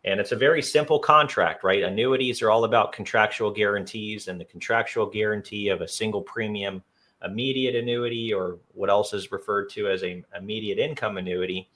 And it's a very simple contract, right? Annuities are all about contractual guarantees, and the contractual guarantee of a single premium immediate annuity, or what else is referred to as a immediate income annuity,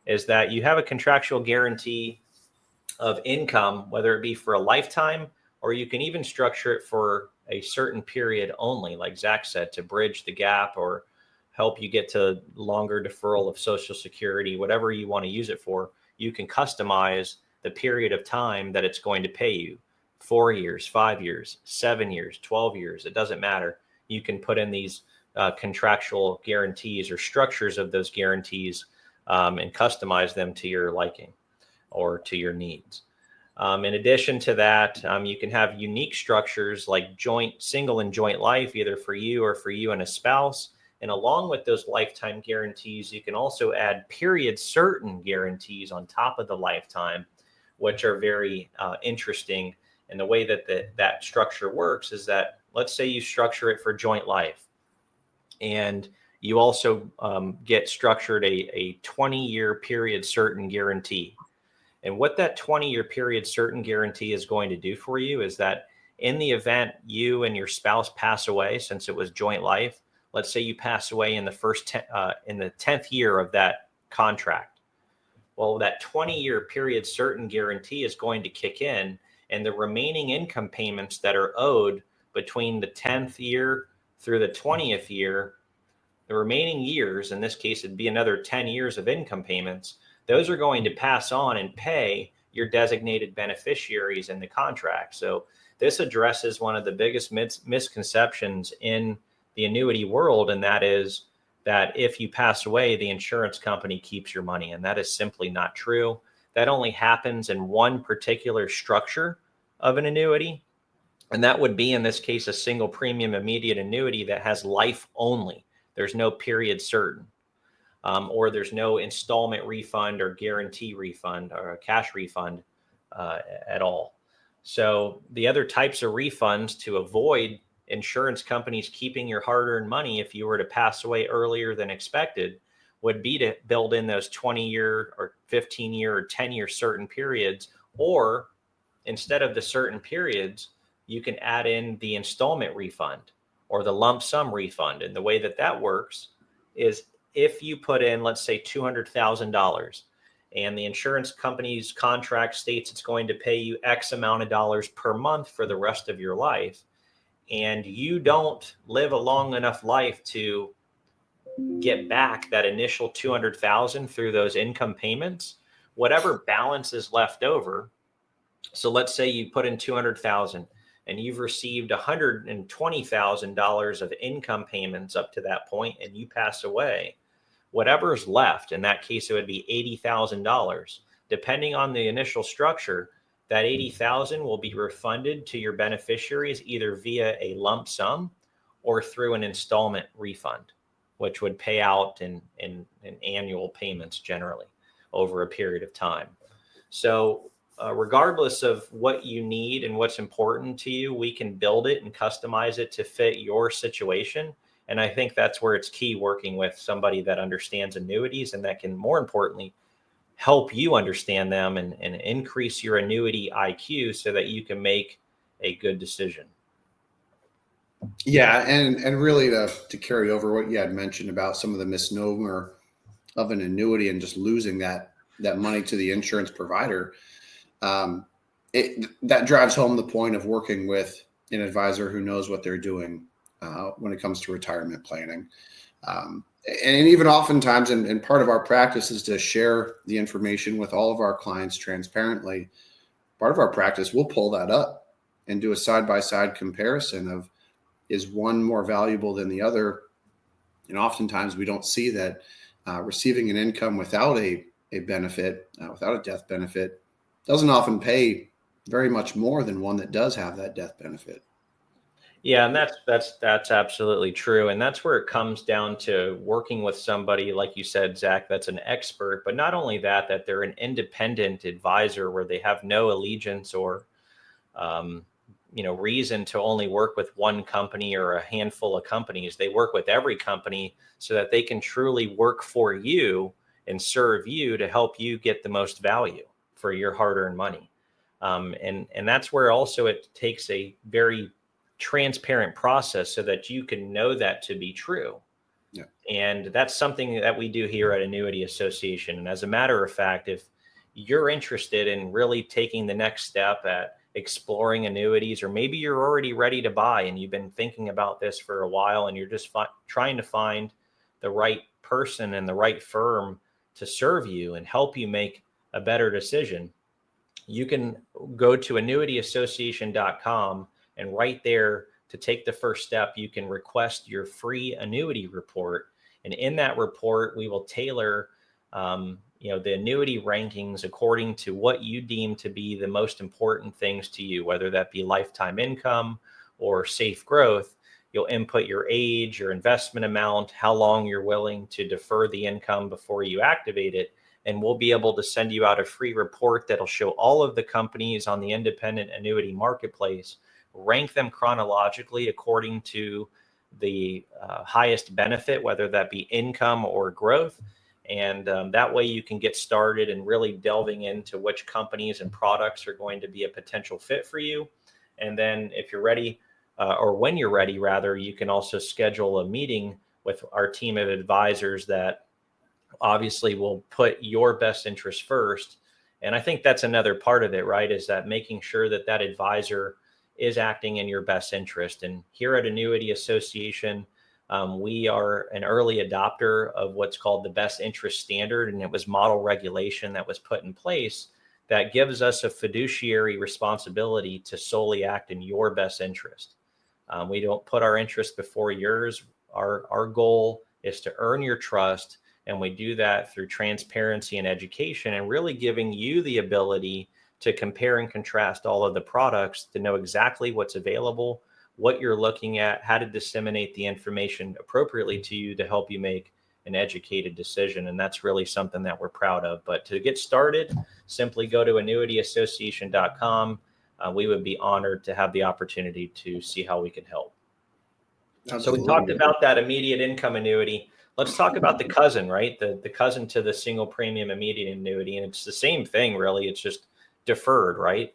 is that you have a contractual guarantee of income, whether it be for a lifetime, or you can even structure it for a certain period only, like Zach said, to bridge the gap or help you get to longer deferral of Social Security, whatever you want to use it for. You can customize the period of time that it's going to pay you. 4 years, 5 years, 7 years, 12 years, it doesn't matter. You can put in these contractual guarantees or structures of those guarantees and customize them to your liking or to your needs. In addition to that, you can have unique structures like joint, single and joint life, either for you or for you and a spouse. And along with those lifetime guarantees, you can also add period certain guarantees on top of the lifetime, which are very interesting. And the way that that structure works is that, let's say you structure it for joint life, and you also get structured a 20-year period certain guarantee. And what that 20-year period certain guarantee is going to do for you is that in the event you and your spouse pass away, since it was joint life, let's say you pass away in the in the 10th year of that contract. Well, that 20-year period certain guarantee is going to kick in, and the remaining income payments that are owed between the 10th year through the 20th year, the remaining years, in this case, it'd be another 10 years of income payments. Those are going to pass on and pay your designated beneficiaries in the contract. So this addresses one of the biggest misconceptions in the annuity world, and that is that if you pass away, the insurance company keeps your money. And that is simply not true. That only happens in one particular structure of an annuity. And that would be, in this case, a single premium immediate annuity that has life only. There's no period certain. Or there's no installment refund or guarantee refund or a cash refund at all. So the other types of refunds to avoid insurance companies keeping your hard-earned money if you were to pass away earlier than expected would be to build in those 20-year or 15-year or 10-year certain periods, or instead of the certain periods, you can add in the installment refund or the lump sum refund. And the way that that works is, if you put in, let's say, $200,000, and the insurance company's contract states it's going to pay you X amount of dollars per month for the rest of your life, and you don't live a long enough life to get back that initial $200,000 through those income payments, whatever balance is left over. So let's say you put in $200,000 and you've received $120,000 of income payments up to that point, and you pass away. Whatever's left, in that case, it would be $80,000. Depending on the initial structure, that $80,000 will be refunded to your beneficiaries either via a lump sum or through an installment refund, which would pay out in annual payments generally over a period of time. So regardless of what you need and what's important to you, we can build it and customize it to fit your situation. And I think that's where it's key, working with somebody that understands annuities and that can, more importantly, help you understand them and increase your annuity IQ so that you can make a good decision. Yeah, and really to carry over what you had mentioned about some of the misnomer of an annuity and just losing that money to the insurance provider, that drives home the point of working with an advisor who knows what they're doing when it comes to retirement planning. And even oftentimes, and part of our practice is to share the information with all of our clients transparently. Part of our practice, we'll pull that up and do a side-by-side comparison of, is one more valuable than the other? And oftentimes we don't see that receiving an income without a benefit, without a death benefit, doesn't often pay very much more than one that does have that death benefit. Yeah, and that's absolutely true. And that's where it comes down to working with somebody, like you said, Zach, that's an expert, but not only that they're an independent advisor where they have no allegiance or, reason to only work with one company or a handful of companies. They work with every company so that they can truly work for you and serve you to help you get the most value for your hard-earned money. And that's where also it takes a very transparent process so that you can know that to be true. Yeah. And that's something that we do here at Annuity Association. And as a matter of fact, if you're interested in really taking the next step at exploring annuities, or maybe you're already ready to buy and you've been thinking about this for a while and you're just trying to find the right person and the right firm to serve you and help you make a better decision, you can go to annuityassociation.com, and right there, to take the first step, you can request your free annuity report. And in that report, we will tailor the annuity rankings according to what you deem to be the most important things to you, whether that be lifetime income or safe growth. You'll input your age, your investment amount, how long you're willing to defer the income before you activate it. And we'll be able to send you out a free report that'll show all of the companies on the independent annuity marketplace, rank them chronologically according to the highest benefit, whether that be income or growth. And that way you can get started and really delving into which companies and products are going to be a potential fit for you. And then if you're ready, or when you're ready, rather, you can also schedule a meeting with our team of advisors that obviously will put your best interest first. And I think that's another part of it, right? Is that making sure that that advisor is acting in your best interest. And here at Annuity Association, we are an early adopter of what's called the best interest standard. And it was model regulation that was put in place that gives us a fiduciary responsibility to solely act in your best interest. We don't put our interest before yours. Our goal is to earn your trust. And we do that through transparency and education, and really giving you the ability to compare and contrast all of the products to know exactly what's available, what you're looking at, how to disseminate the information appropriately to you to help you make an educated decision. And that's really something that we're proud of. But to get started, simply go to annuityassociation.com. We would be honored to have the opportunity to see how we can help. Absolutely. So we talked about that immediate income annuity. Let's talk about the cousin, right? The cousin to the single premium immediate annuity. And it's the same thing, really. It's just deferred, right?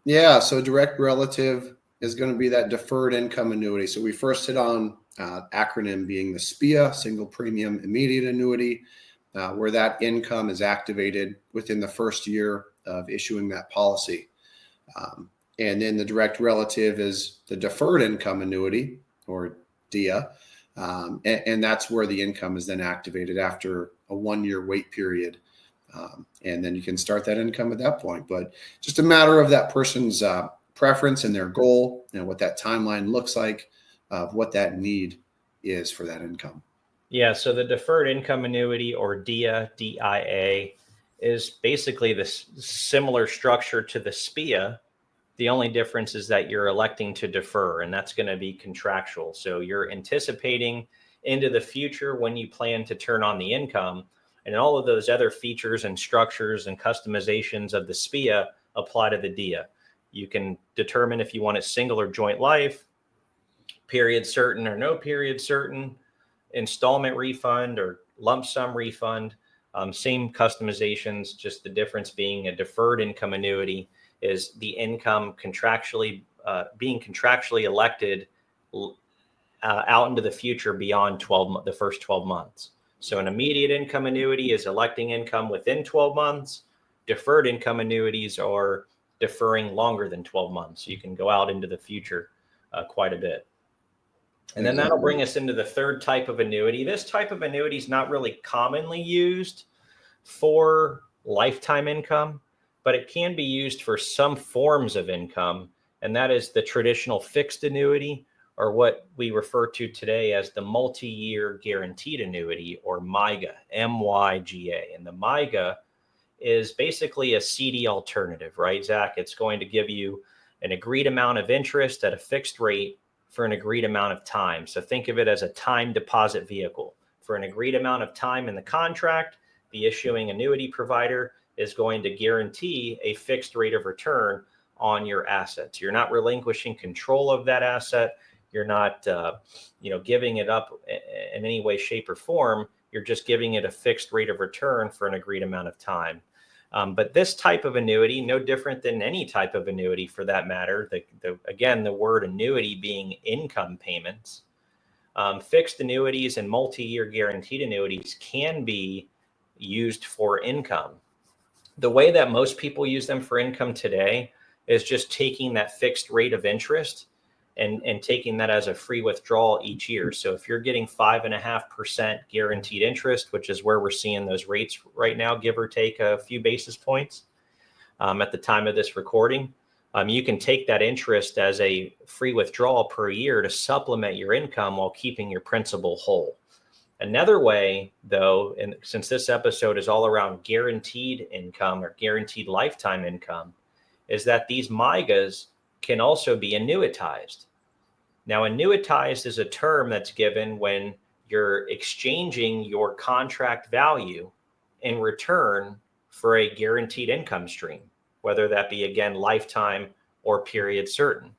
Yeah. So direct relative is going to be that deferred income annuity. So we first hit on acronym being the SPIA, Single Premium Immediate Annuity, where that income is activated within the first year of issuing that policy. And then the direct relative is the deferred income annuity, or DIA. And that's where the income is then activated after a 1-year wait period. And then you can start that income at that point. But just a matter of that person's preference and their goal, and what that timeline looks like, of what that need is for that income. Yeah. So the deferred income annuity, or DIA, DIA, is basically this similar structure to the SPIA. The only difference is that you're electing to defer, and that's going to be contractual. So you're anticipating into the future when you plan to turn on the income, and all of those other features and structures and customizations of the SPIA apply to the DIA. You can determine if you want it single or joint life, period certain or no period certain, installment refund or lump sum refund. Same customizations, just the difference being a deferred income annuity is the income contractually being contractually elected out into the future beyond the first 12 months. So an immediate income annuity is electing income within 12 months. Deferred income annuities are deferring longer than 12 months. You can go out into the future quite a bit. And then that'll bring us into the third type of annuity. This type of annuity is not really commonly used for lifetime income, but it can be used for some forms of income. And that is the traditional fixed annuity, or what we refer to today as the Multi-Year Guaranteed Annuity, or MYGA, MYGA. And the MYGA is basically a CD alternative, right, Zach? It's going to give you an agreed amount of interest at a fixed rate for an agreed amount of time. So think of it as a time deposit vehicle. For an agreed amount of time in the contract, the issuing annuity provider is going to guarantee a fixed rate of return on your assets. You're not relinquishing control of that asset. You're not, giving it up in any way, shape, or form. You're just giving it a fixed rate of return for an agreed amount of time. But this type of annuity, no different than any type of annuity for that matter, again, the word annuity being income payments, fixed annuities and multi-year guaranteed annuities can be used for income. The way that most people use them for income today is just taking that fixed rate of interest and taking that as a free withdrawal each year. So if you're getting 5.5% guaranteed interest, which is where we're seeing those rates right now, give or take a few basis points at the time of this recording, you can take that interest as a free withdrawal per year to supplement your income while keeping your principal whole. Another way, though, and since this episode is all around guaranteed income or guaranteed lifetime income, is that these MYGAs can also be annuitized. Now, annuitized is a term that's given when you're exchanging your contract value in return for a guaranteed income stream, whether that be, again, lifetime or period certain.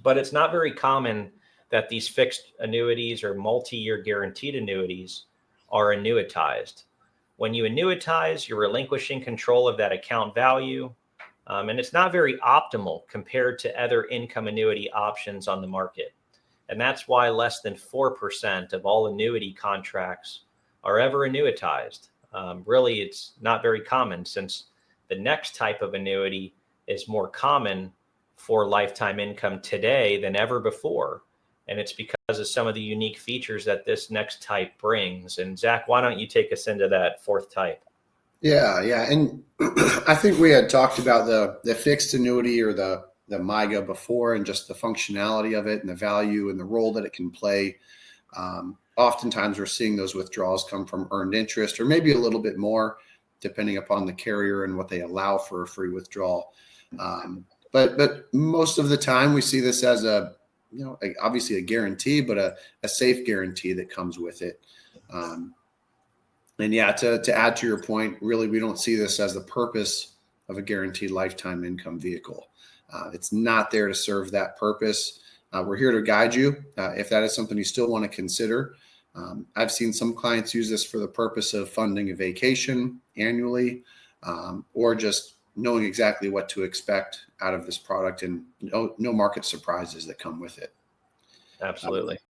But it's not very common that these fixed annuities or multi-year guaranteed annuities are annuitized. When you annuitize, you're relinquishing control of that account value, and it's not very optimal compared to other income annuity options on the market. And that's why less than 4% of all annuity contracts are ever annuitized. Really, it's not very common, since the next type of annuity is more common for lifetime income today than ever before. And it's because of some of the unique features that this next type brings. And Zach, why don't you take us into that fourth type? Yeah. And I think we had talked about the fixed annuity or the MYGA before, and just the functionality of it and the value and the role that it can play. Oftentimes we're seeing those withdrawals come from earned interest, or maybe a little bit more, depending upon the carrier and what they allow for a free withdrawal. But most of the time we see this as obviously a guarantee, but a safe guarantee that comes with it. And yeah, to add to your point, really, we don't see this as the purpose of a guaranteed lifetime income vehicle. It's not there to serve that purpose. We're here to guide you if that is something you still want to consider. I've seen some clients use this for the purpose of funding a vacation annually, or just knowing exactly what to expect out of this product, and no market surprises that come with it. Absolutely.